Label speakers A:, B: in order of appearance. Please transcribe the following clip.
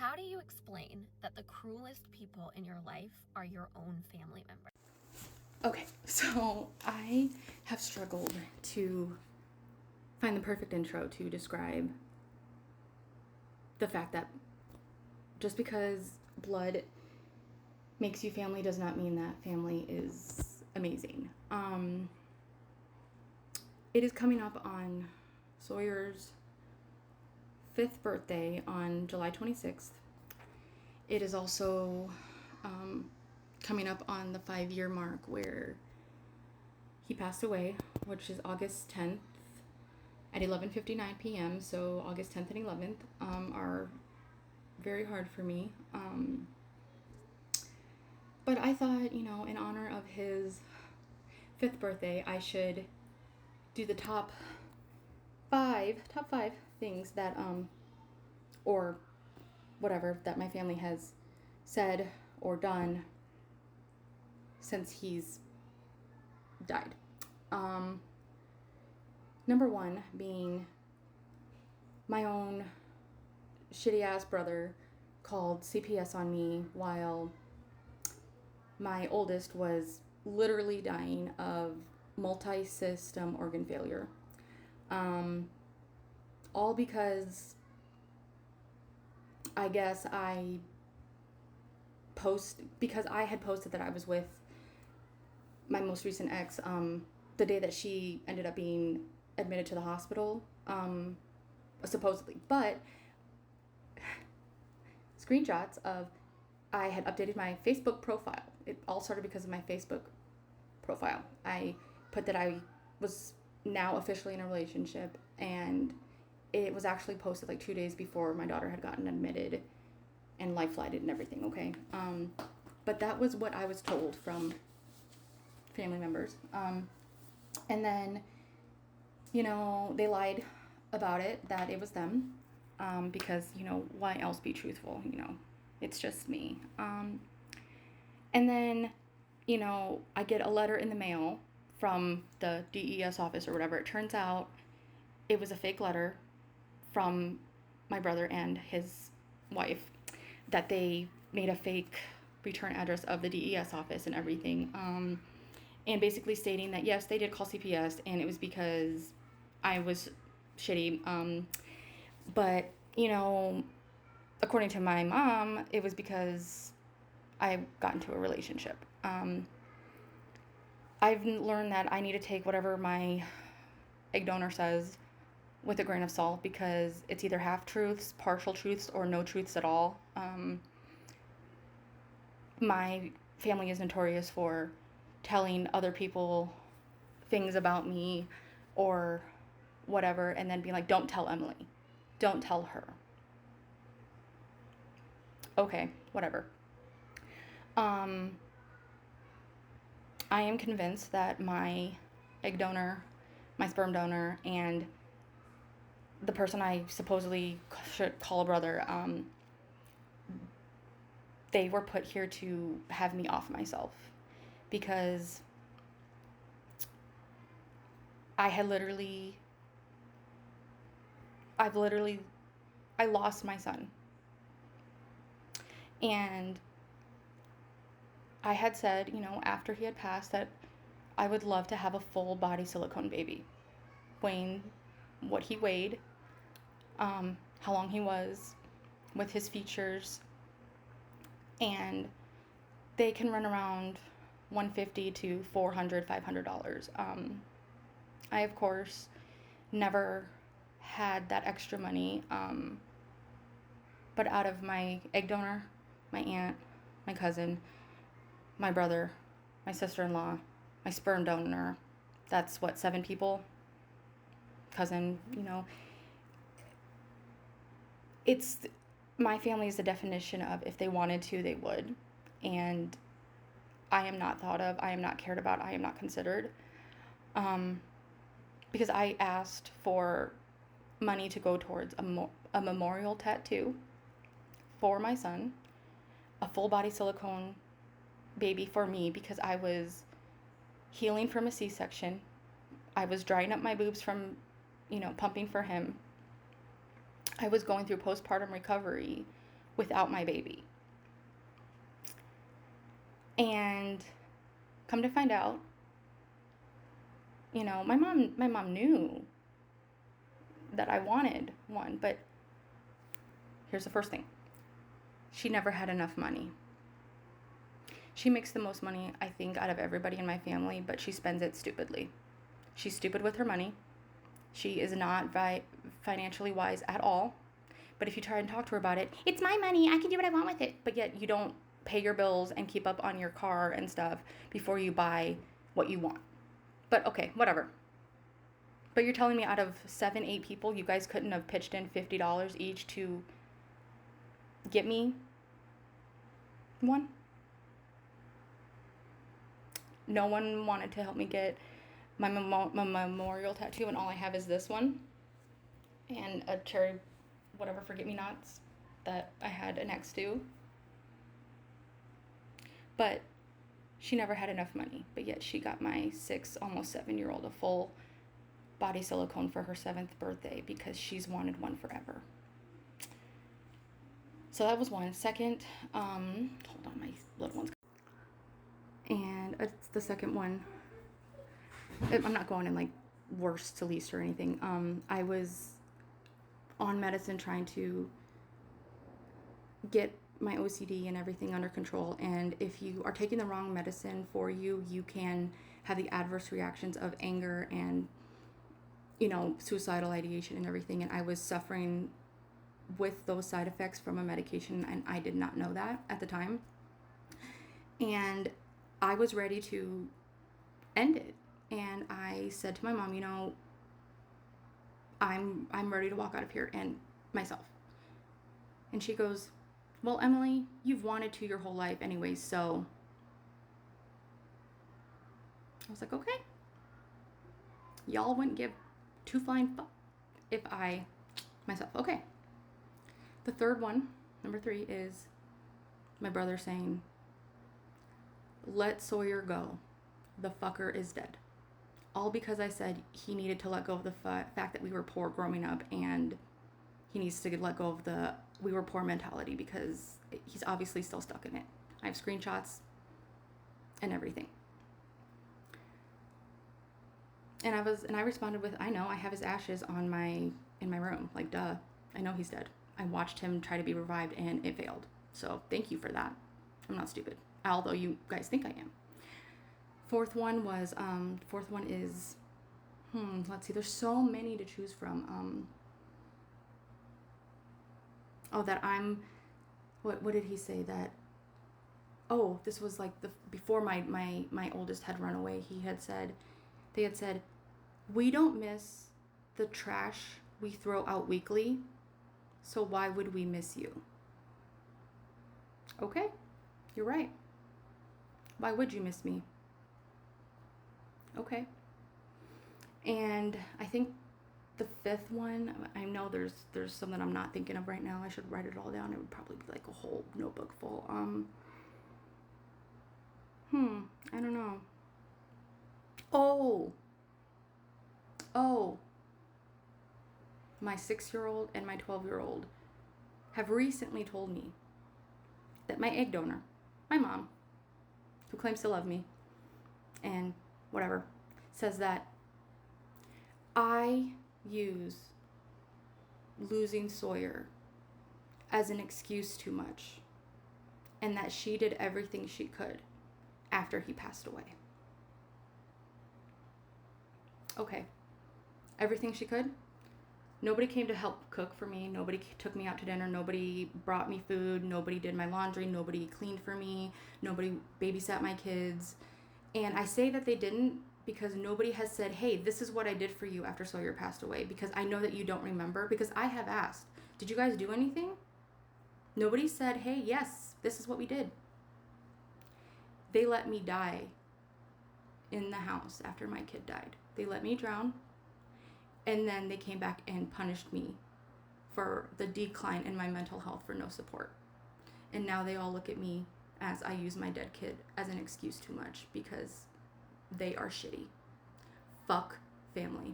A: How do you explain that the cruelest people in your life are your own family members?
B: Okay, so I have struggled to find the perfect intro to describe the fact that just because blood makes you family does not mean that family is amazing. It is coming up on Sawyer's 5th birthday on July 26th. It is also coming up on the 5-year mark where he passed away, which is August 10th at 11:59 p.m. So August 10th and 11th are very hard for me. But I thought, in honor of his 5th birthday, I should do the top five things that or whatever that my family has said or done since he's died. Number one being my own shitty ass brother called CPS on me while my oldest was literally dying of multi-system organ failure. All because I guess because I had posted that I was with my most recent ex the day that she ended up being admitted to the hospital, supposedly. But screenshots of I had updated my Facebook profile. It all started because of my Facebook profile. I put that I was now officially in a relationship, and it was actually posted like 2 days before my daughter had gotten admitted and life flighted and everything, okay? But that was what I was told from family members. And then, they lied about it, that it was them, because, why else be truthful? It's just me. And then, I get a letter in the mail from the DES office or whatever. It turns out it was a fake letter from my brother and his wife, that they made a fake return address of the DES office and everything. And basically stating that, yes, they did call CPS, and it was because I was shitty. But, according to my mom, it was because I got into a relationship. I've learned that I need to take whatever my egg donor says with a grain of salt, because it's either half-truths, partial truths, or no truths at all. My family is notorious for telling other people things about me or whatever, and then being like, don't tell Emily. Don't tell her. Okay, whatever. I am convinced that my egg donor, my sperm donor, and the person I supposedly should call a brother, they were put here to have me off myself, because I lost my son. And I had said, after he had passed, that I would love to have a full body silicone baby, weighing what he weighed, how long he was, with his features, and they can run around $150 to $400, $500. I, of course, never had that extra money, but out of my egg donor, my aunt, my cousin, my brother, my sister-in-law, my sperm donor, that's 7 people, cousin, it's, my family is the definition of, if they wanted to, they would, and I am not thought of, I am not cared about, I am not considered, because I asked for money to go towards a memorial tattoo for my son, a full body silicone baby for me, because I was healing from a C-section. I was drying up my boobs from, pumping for him. I was going through postpartum recovery without my baby. And come to find out, my mom knew that I wanted one, but here's the first thing. She never had enough money. She makes the most money, I think, out of everybody in my family, but she spends it stupidly. She's stupid with her money. She is not financially wise at all. But if you try and talk to her about it, it's my money, I can do what I want with it. But yet you don't pay your bills and keep up on your car and stuff before you buy what you want. But okay, whatever. But you're telling me out of 7, 8 people, you guys couldn't have pitched in $50 each to get me one? No one wanted to help me get my memorial tattoo, and all I have is this one and a cherry whatever forget-me-nots that I had an ex do. But she never had enough money, but yet she got my 6, almost 7-year-old a full body silicone for her 7th birthday because she's wanted one forever. So that was one. Second, hold on, my little one's. And it's the second one. I'm not going in like worst to least or anything. I was on medicine trying to get my OCD and everything under control, and if you are taking the wrong medicine for you, you can have the adverse reactions of anger and suicidal ideation and everything, and I was suffering with those side effects from a medication, and I did not know that at the time, and I was ready to end it. And I said to my mom, I'm ready to walk out of here and myself. And she goes, well, Emily, you've wanted to your whole life anyways, so I was like, okay. Y'all wouldn't give 2 flying fuck if I myself. Okay. The third one, number 3, is my brother saying, let Sawyer go. The fucker is dead. All because I said he needed to let go of the fact that we were poor growing up, and he needs to let go of the we were poor mentality, because he's obviously still stuck in it. I have screenshots and everything. And I responded with, I know, I have his ashes in my room. Like, duh. I know he's dead. I watched him try to be revived and it failed. So thank you for that. I'm not stupid. Although you guys think I am. Fourth one is, let's see, there's so many to choose from. What did he say that, this was like before my oldest had run away, they had said, we don't miss the trash we throw out weekly, so why would we miss you? Okay, you're right. Why would you miss me? Okay. And I think the 5th one, I know there's some that I'm not thinking of right now. I should write it all down. It would probably be like a whole notebook full. I don't know. My 6-year-old and my 12-year-old have recently told me that my egg donor, my mom, who claims to love me and whatever, says that I use losing Sawyer as an excuse too much, and that she did everything she could after he passed away. Okay, everything she could? Nobody came to help cook for me. Nobody took me out to dinner. Nobody brought me food. Nobody did my laundry. Nobody cleaned for me. Nobody babysat my kids. And I say that they didn't because nobody has said, hey, this is what I did for you after Sawyer passed away, because I know that you don't remember, because I have asked, did you guys do anything? Nobody said, hey, yes, this is what we did. They let me die in the house after my kid died. They let me drown. And then they came back and punished me for the decline in my mental health for no support. And now they all look at me as I use my dead kid as an excuse too much because they are shitty. Fuck family.